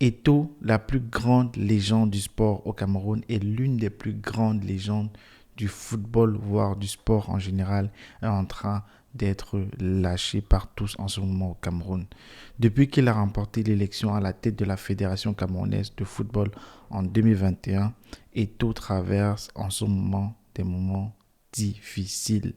Eto'o, la plus grande légende du sport au Cameroun et l'une des plus grandes légendes du football, voire du sport en général, est en train d'être lâché par tous en ce moment au Cameroun. Depuis qu'il a remporté l'élection à la tête de la Fédération camerounaise de football en 2021, Eto'o traverse en ce moment des moments difficiles.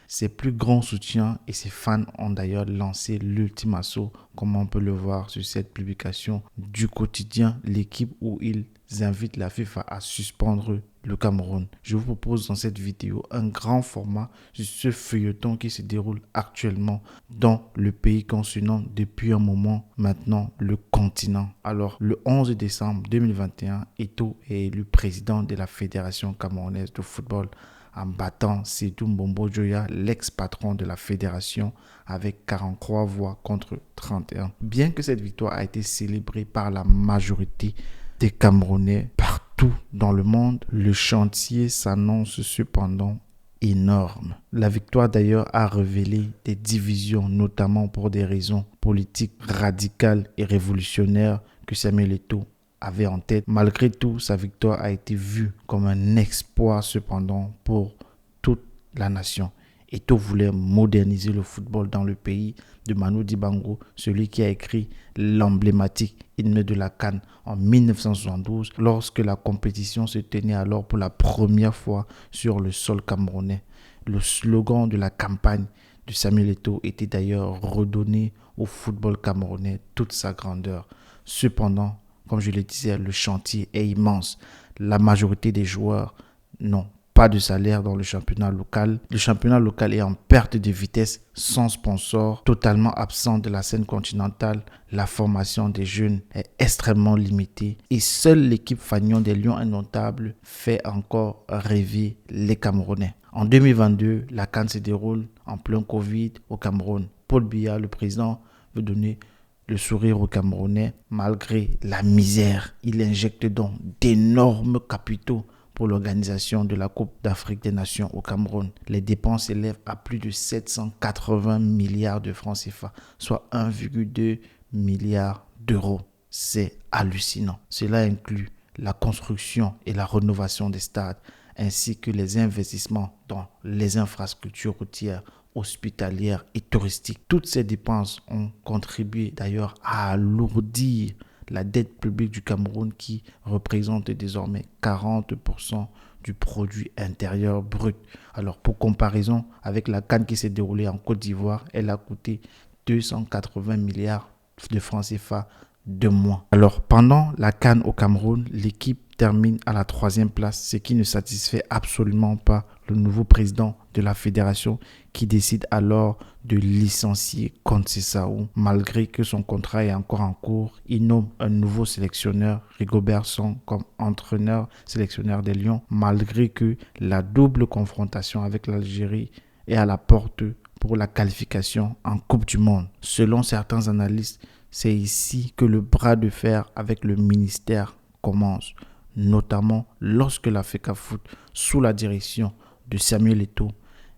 Ses plus grands soutiens et ses fans ont d'ailleurs lancé l'ultime assaut, comme on peut le voir sur cette publication du quotidien L'équipe, où ils invitent la FIFA à suspendre le Cameroun. Je vous propose dans cette vidéo un grand format sur ce feuilleton qui se déroule actuellement dans le pays qu'on surnomme depuis un moment maintenant le continent. Alors, le 11 décembre 2021, Eto'o est élu président de la Fédération camerounaise de football en battant Sédou Mbombo Djoya, l'ex-patron de la fédération, avec 43 voix contre 31. Bien que cette victoire a été célébrée par la majorité des Camerounais partout dans le monde, le chantier s'annonce cependant énorme. La victoire d'ailleurs a révélé des divisions, notamment pour des raisons politiques radicales et révolutionnaires que Samuel Eto'o avait en tête. Malgré tout, sa victoire a été vue comme un exploit cependant pour toute la nation. Eto'o voulait moderniser le football dans le pays de Manu Dibango, celui qui a écrit l'emblématique hymne de la CAN en 1972, lorsque la compétition se tenait alors pour la première fois sur le sol camerounais. Le slogan de la campagne de Samuel Eto'o était d'ailleurs redonner au football camerounais toute sa grandeur. Cependant, comme je le disais, le chantier est immense. La majorité des joueurs n'ont pas de salaire dans le championnat local. Le championnat local est en perte de vitesse, sans sponsor, totalement absent de la scène continentale. La formation des jeunes est extrêmement limitée et seule l'équipe fanion des Lions indomptables fait encore rêver les Camerounais. En 2022, la CAN se déroule en plein Covid au Cameroun. Paul Biya, le président, veut donner le sourire aux Camerounais malgré la misère. Il injecte donc d'énormes capitaux pour l'organisation de la Coupe d'Afrique des Nations au Cameroun. Les dépenses s'élèvent à plus de 780 milliards de francs CFA, soit 1,2 milliard d'euros. C'est hallucinant. Cela inclut la construction et la rénovation des stades, ainsi que les investissements dans les infrastructures routières, hospitalières et touristiques. Toutes ces dépenses ont contribué d'ailleurs à alourdir la dette publique du Cameroun, qui représente désormais 40% du produit intérieur brut. Alors pour comparaison, avec la CAN qui s'est déroulée en Côte d'Ivoire, elle a coûté 280 milliards de francs CFA de moins. Alors pendant la CAN au Cameroun, l'équipe termine à la 3e place, ce qui ne satisfait absolument pas le nouveau président de la fédération, qui décide alors de licencier Konsé Saou. Malgré que son contrat est encore en cours, il nomme un nouveau sélectionneur, Rigobert Song, comme entraîneur sélectionneur des Lions, malgré que la double confrontation avec l'Algérie est à la porte pour la qualification en Coupe du Monde. Selon certains analystes, c'est ici que le bras de fer avec le ministère commence, notamment lorsque la FECAFOOT, sous la direction de Samuel Eto'o,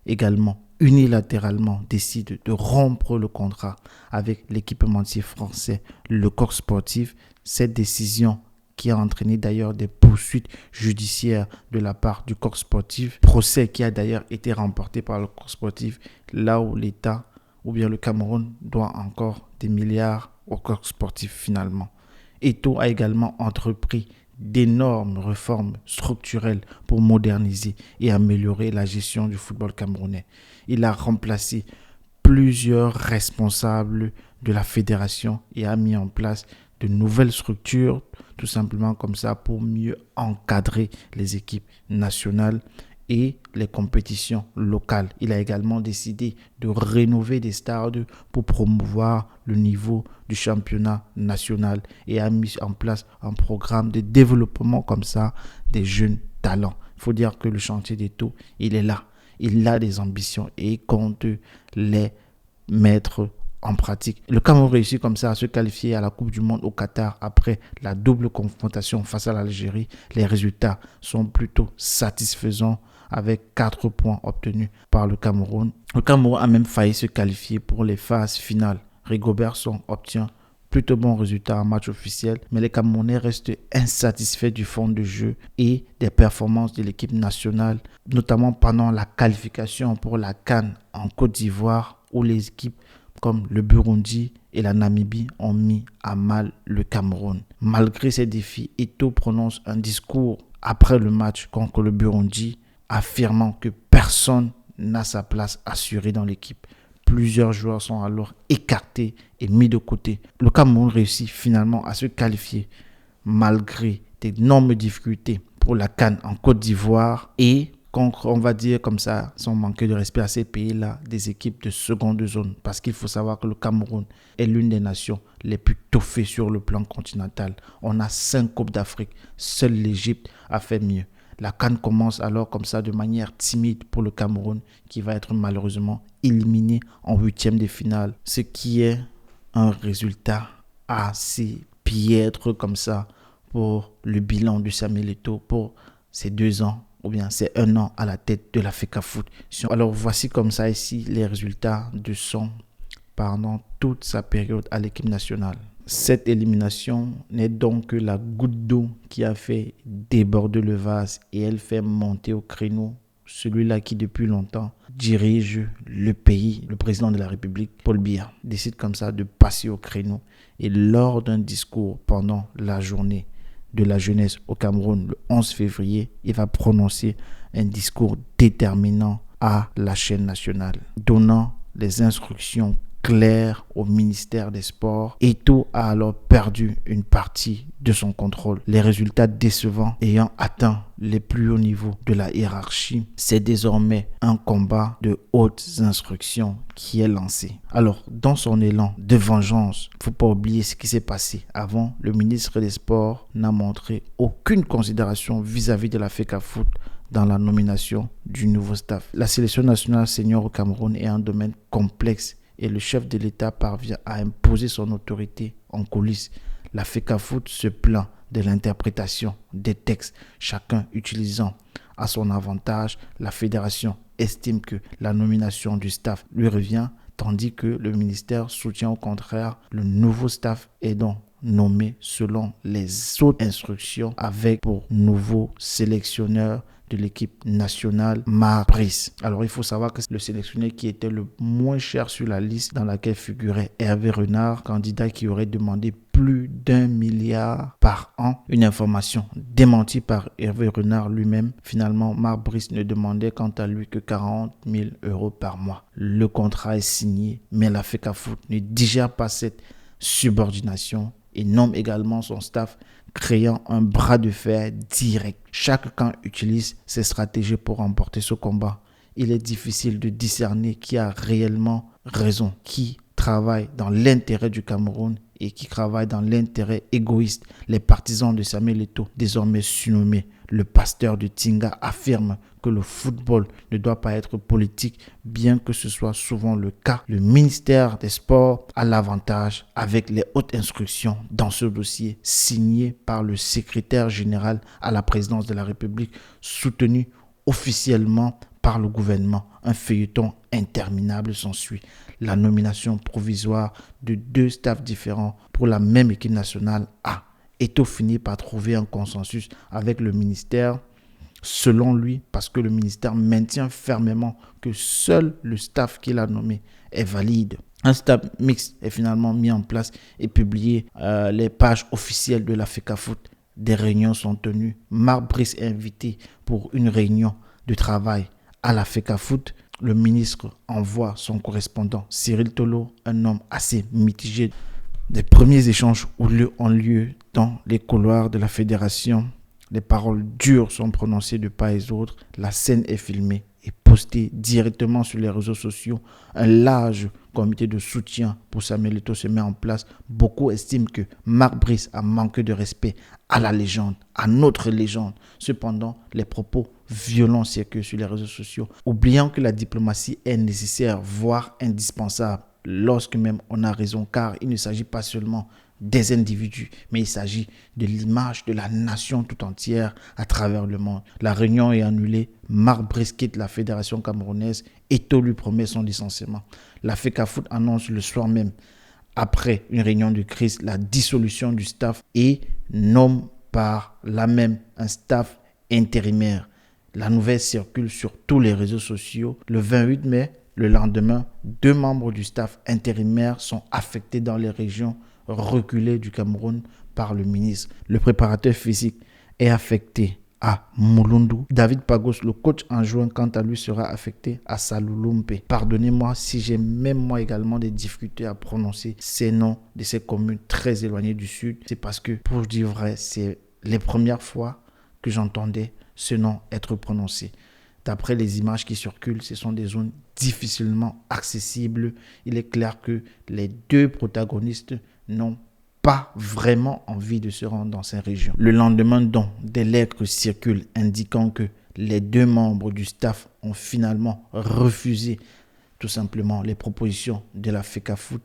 également unilatéralement décide de rompre le contrat avec l'équipementier français Le Coq Sportif. Cette décision, qui a entraîné d'ailleurs des poursuites judiciaires de la part du Coq Sportif, procès qui a d'ailleurs été remporté par le Coq Sportif, là où l'État ou bien le Cameroun doit encore des milliards au Coq Sportif finalement. Eto'o a également entrepris d'énormes réformes structurelles pour moderniser et améliorer la gestion du football camerounais. Il a remplacé plusieurs responsables de la fédération et a mis en place de nouvelles structures, tout simplement comme ça, pour mieux encadrer les équipes nationales et les compétitions locales. Il a également décidé de rénover des stades pour promouvoir le niveau du championnat national et a mis en place un programme de développement comme ça des jeunes talents. Il faut dire que le chantier d'Eto'o, il est là. Il a des ambitions et il compte les mettre en pratique. Le Cameroun réussit comme ça à se qualifier à la Coupe du Monde au Qatar après la double confrontation face à l'Algérie. Les résultats sont plutôt satisfaisants avec 4 points obtenus par le Cameroun. Le Cameroun a même failli se qualifier pour les phases finales. Rigobert Song obtient plutôt bon résultat en match officiel, mais les Camerounais restent insatisfaits du fond de jeu et des performances de l'équipe nationale, notamment pendant la qualification pour la CAN en Côte d'Ivoire, où les équipes comme le Burundi et la Namibie ont mis à mal le Cameroun. Malgré ces défis, Eto'o prononce un discours après le match contre le Burundi, affirmant que personne n'a sa place assurée dans l'équipe. Plusieurs joueurs sont alors écartés et mis de côté. Le Cameroun réussit finalement à se qualifier malgré d'énormes difficultés pour la CAN en Côte d'Ivoire et contre, on va dire comme ça, sans manquer de respect à ces pays-là, des équipes de seconde zone. Parce qu'il faut savoir que le Cameroun est l'une des nations les plus toffées sur le plan continental. On a 5 Coupes d'Afrique. Seule l'Égypte a fait mieux. La CAN commence alors comme ça de manière timide pour le Cameroun qui va être malheureusement éliminé en huitième de finale. Ce qui est un résultat assez piètre comme ça pour le bilan de Samuel Eto'o pour ces 2 ans ou bien c'est 1 an à la tête de la FECAFOOT. Alors voici comme ça ici les résultats de son pendant toute sa période à l'équipe nationale. Cette élimination n'est donc que la goutte d'eau qui a fait déborder le vase et elle fait monter au créneau celui-là qui depuis longtemps dirige le pays, le président de la République, Paul Biya, décide comme ça de passer au créneau et lors d'un discours pendant la journée de la jeunesse au Cameroun le 11 février, il va prononcer un discours déterminant à la chaîne nationale, donnant les instructions claires au ministère des Sports. Eto'o a alors perdu une partie de son contrôle. Les résultats décevants ayant atteint les plus hauts niveaux de la hiérarchie, c'est désormais un combat de hautes instructions qui est lancé. Alors, dans son élan de vengeance, il ne faut pas oublier ce qui s'est passé. Avant, le ministre des Sports n'a montré aucune considération vis-à-vis de la FECAFOOT dans la nomination du nouveau staff. La sélection nationale senior au Cameroun est un domaine complexe et le chef de l'État parvient à imposer son autorité en coulisses. La FECAFOOT se plaint de l'interprétation des textes, chacun utilisant à son avantage. La fédération estime que la nomination du staff lui revient, tandis que le ministère soutient au contraire le nouveau staff et donc nommé selon les autres instructions avec pour nouveau sélectionneur de l'équipe nationale, Marc Brice. Alors il faut savoir que c'est le sélectionneur qui était le moins cher sur la liste dans laquelle figurait Hervé Renard, candidat qui aurait demandé plus d'1 milliard par an. Une information démentie par Hervé Renard lui-même. Finalement, Marc Brice ne demandait quant à lui que 40 000 euros par mois. Le contrat est signé, mais la FECAFOOT ne digère pas cette subordination et nomme également son staff, créant un bras de fer direct. Chaque camp utilise ses stratégies pour remporter ce combat. Il est difficile de discerner qui a réellement raison, qui travaille dans l'intérêt du Cameroun et qui travaille dans l'intérêt égoïste. Les partisans de Samuel Eto'o, désormais surnommé le pasteur de Tinga, affirment que le football ne doit pas être politique, bien que ce soit souvent le cas. Le ministère des Sports a l'avantage avec les hautes instructions dans ce dossier signé par le secrétaire général à la présidence de la République, soutenu officiellement par le gouvernement. Un feuilleton interminable s'ensuit. La nomination provisoire de 2 staffs différents pour la même équipe nationale A. Eto'o finit par trouver un consensus avec le ministère, selon lui, parce que le ministère maintient fermement que seul le staff qu'il a nommé est valide. Un staff mixte est finalement mis en place et publié les pages officielles de la FECAFOOT. Des réunions sont tenues. Marc Brice est invité pour une réunion de travail à la FECAFOOT. Le ministre envoie son correspondant Cyril Tolo, un homme assez mitigé. Des premiers échanges ont lieu dans les couloirs de la fédération. Les paroles dures sont prononcées de part et d'autre. La scène est filmée et postée directement sur les réseaux sociaux. Un large comité de soutien pour Samuel Eto'o se met en place. Beaucoup estiment que Marc Brice a manqué de respect à la légende, à notre légende. Cependant, les propos violents circulent sur les réseaux sociaux, oubliant que la diplomatie est nécessaire, voire indispensable. Lorsque même on a raison, car il ne s'agit pas seulement des individus, mais il s'agit de l'image de la nation tout entière à travers le monde. La réunion est annulée, Marc Brice quitte la fédération camerounaise, Eto'o lui promet son licenciement. La FECAFOOT annonce le soir même après une réunion de crise la dissolution du staff et nomme par là même un staff intérimaire. La nouvelle circule sur tous les réseaux sociaux. Le 28 mai, le lendemain, 2 membres du staff intérimaire sont affectés dans les régions reculées du Cameroun par le ministre. Le préparateur physique est affecté à Mulundu. David Pagos, le coach adjoint, quant à lui, sera affecté à Salulumpe. Pardonnez-moi si j'ai même moi également des difficultés à prononcer ces noms de ces communes très éloignées du sud. C'est parce que, pour dire vrai, c'est les premières fois que j'entendais ce nom être prononcé. D'après les images qui circulent, ce sont des zones difficilement accessibles. Il est clair que les 2 protagonistes n'ont pas vraiment envie de se rendre dans ces régions. Le lendemain, donc, des lettres circulent indiquant que les 2 membres du staff ont finalement refusé tout simplement les propositions de la FECAFOOT.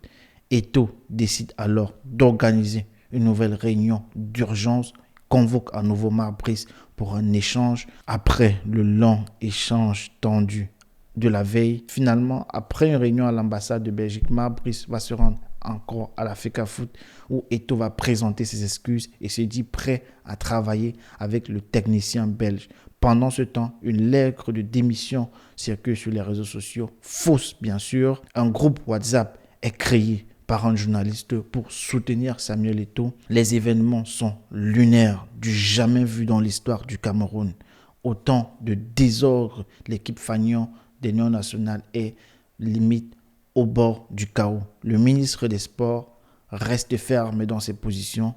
Eto'o décide alors d'organiser une nouvelle réunion d'urgence, convoque à nouveau Marc Brice pour un échange. Après le long échange tendu de la veille, finalement, après une réunion à l'ambassade de Belgique, Marc Brice va se rendre encore à la FECAFOOT où Eto'o va présenter ses excuses et se dit prêt à travailler avec le technicien belge. Pendant ce temps, une lettre de démission circule sur les réseaux sociaux, fausse bien sûr. Un groupe WhatsApp est créé par un journaliste pour soutenir Samuel Eto'o. Les événements sont lunaires, du jamais vu dans l'histoire du Cameroun. Autant de désordre, l'équipe Fagnon des Unions nationales est limite au bord du chaos. Le ministre des Sports reste ferme dans ses positions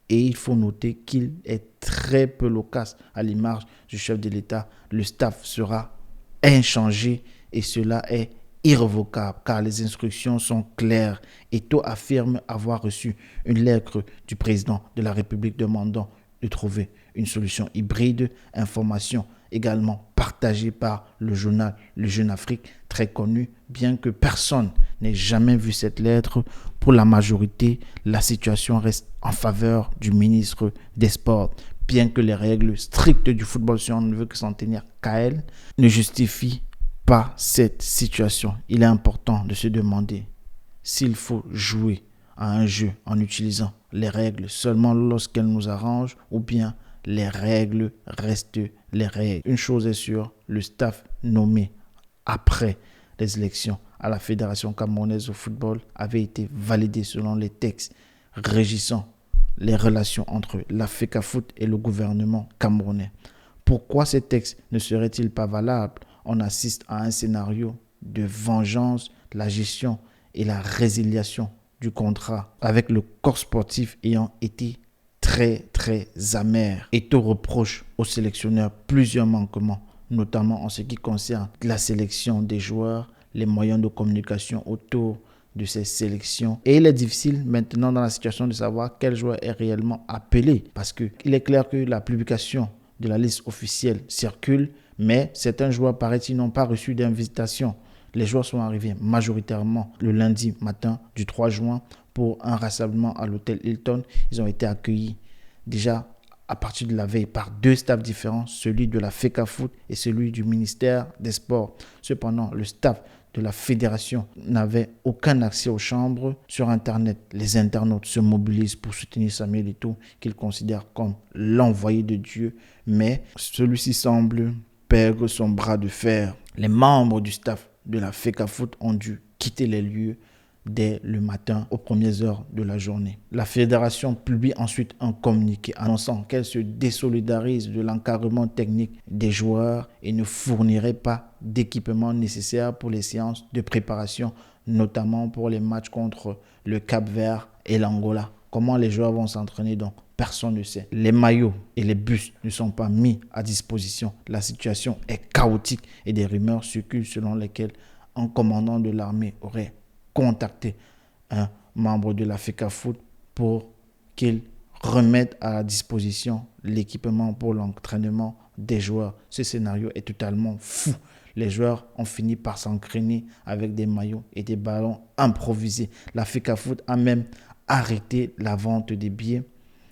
et il faut noter qu'il est très peu loquace à l'image du chef de l'État. Le staff sera inchangé et cela est irrévocable car les instructions sont claires. Eto'o affirme avoir reçu une lettre du président de la République demandant de trouver une solution hybride. Information également partagée par le journal Le Jeune Afrique, très connu, bien que personne n'ait jamais vu cette lettre. Pour la majorité, la situation reste en faveur du ministre des Sports, bien que les règles strictes du football, si on ne veut que s'en tenir qu'à elles, ne justifient pas cette situation. Il est important de se demander s'il faut jouer à un jeu en utilisant les règles seulement lorsqu'elles nous arrangent ou bien les règles restent les règles. Une chose est sûre, le staff nommé après les élections à la Fédération camerounaise de football avait été validé selon les textes régissant les relations entre la FECAFOOT et le gouvernement camerounais. Pourquoi ces textes ne seraient-ils pas valables? On assiste à un scénario de vengeance, la gestion et la résiliation du contrat avec le corps sportif ayant été très amer. Eto'o reproche au sélectionneur plusieurs manquements, notamment en ce qui concerne la sélection des joueurs, les moyens de communication autour de ces sélections. Et il est difficile maintenant dans la situation de savoir quel joueur est réellement appelé parce qu'il est clair que la publication de la liste officielle circule, mais certains joueurs, paraît-il, n'ont pas reçu d'invitation. Les joueurs sont arrivés majoritairement le lundi matin du 3 juin pour un rassemblement à l'hôtel Hilton. Ils ont été accueillis déjà à partir de la veille par 2 staffs différents, celui de la FECAFOOT et celui du ministère des Sports. Cependant, le staff de la fédération n'avait aucun accès aux chambres. Sur Internet, les internautes se mobilisent pour soutenir Samuel Eto'o, qu'ils considèrent comme l'envoyé de Dieu, mais celui-ci semble perdre son bras de fer. Les membres du staff de la FECAFOOT ont dû quitter les lieux dès le matin aux premières heures de la journée. La fédération publie ensuite un communiqué annonçant qu'elle se désolidarise de l'encadrement technique des joueurs et ne fournirait pas d'équipement nécessaire pour les séances de préparation, notamment pour les matchs contre le Cap-Vert et l'Angola. Comment les joueurs vont s'entraîner donc? Personne ne sait. Les maillots et les bus ne sont pas mis à disposition. La situation est chaotique et des rumeurs circulent selon lesquelles un commandant de l'armée aurait contacté un membre de la FECAFOOT pour qu'il remette à la disposition l'équipement pour l'entraînement des joueurs. Ce scénario est totalement fou. Les joueurs ont fini par s'entraîner avec des maillots et des ballons improvisés. La FECAFOOT a même arrêté la vente des billets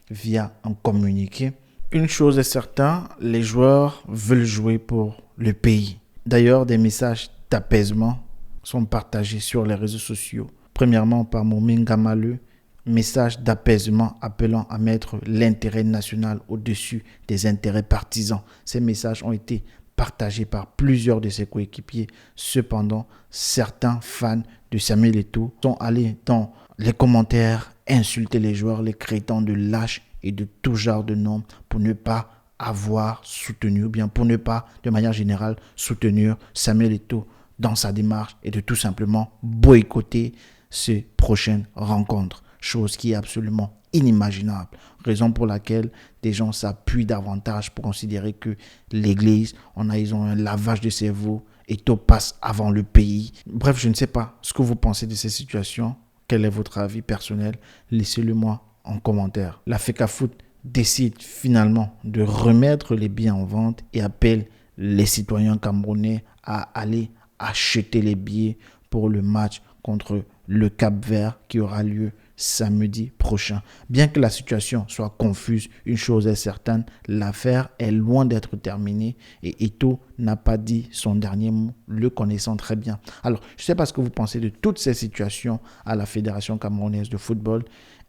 via un communiqué. Une chose est certaine, les joueurs veulent jouer pour le pays. D'ailleurs, des messages d'apaisement sont partagés sur les réseaux sociaux Premièrement, par Mominga Maleu, message d'apaisement appelant à mettre l'intérêt national au-dessus des intérêts partisans. Ces messages ont été partagés par plusieurs de ses coéquipiers. Cependant, certains fans de Samuel Eto'o sont allés dans les commentaires insulter les joueurs, les traitant de lâches et de tout genre de noms pour ne pas avoir soutenu, ou bien pour ne pas, de manière générale, soutenir Samuel Eto'o dans sa démarche et de tout simplement boycotter ces prochaines rencontres. Chose qui est absolument inimaginable. Raison pour laquelle des gens s'appuient davantage pour considérer que l'Église, ils ont un lavage de cerveau, Eto'o passe avant le pays. Bref, je ne sais pas ce que vous pensez de ces situations. Quel est votre avis personnel? Laissez-le moi en commentaire. La FECAFOOT décide finalement de remettre les billets en vente et appelle les citoyens camerounais à aller acheter les billets pour le match contre le Cap-Vert qui aura lieu samedi prochain. Bien que la situation soit confuse, une chose est certaine, l'affaire est loin d'être terminée et Eto'o n'a pas dit son dernier mot, le connaissant très bien. Alors, je ne sais pas ce que vous pensez de toutes ces situations à la Fédération camerounaise de football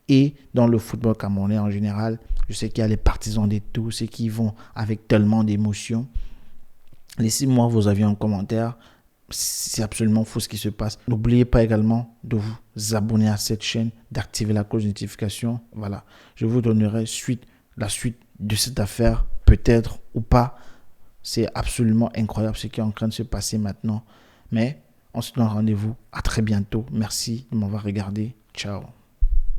et dans le football camerounais en général. Je sais qu'il y a les partisans d'Eto'o, ceux qui vont avec tellement d'émotion. Laissez-moi vos avis en commentaire. C'est absolument fou ce qui se passe. N'oubliez pas également de vous abonner à cette chaîne, d'activer la cloche de notification. Voilà, je vous donnerai la suite de cette affaire, peut-être ou pas. C'est absolument incroyable ce qui est en train de se passer maintenant. Mais on se donne rendez-vous à très bientôt. Merci de m'avoir regardé. Ciao.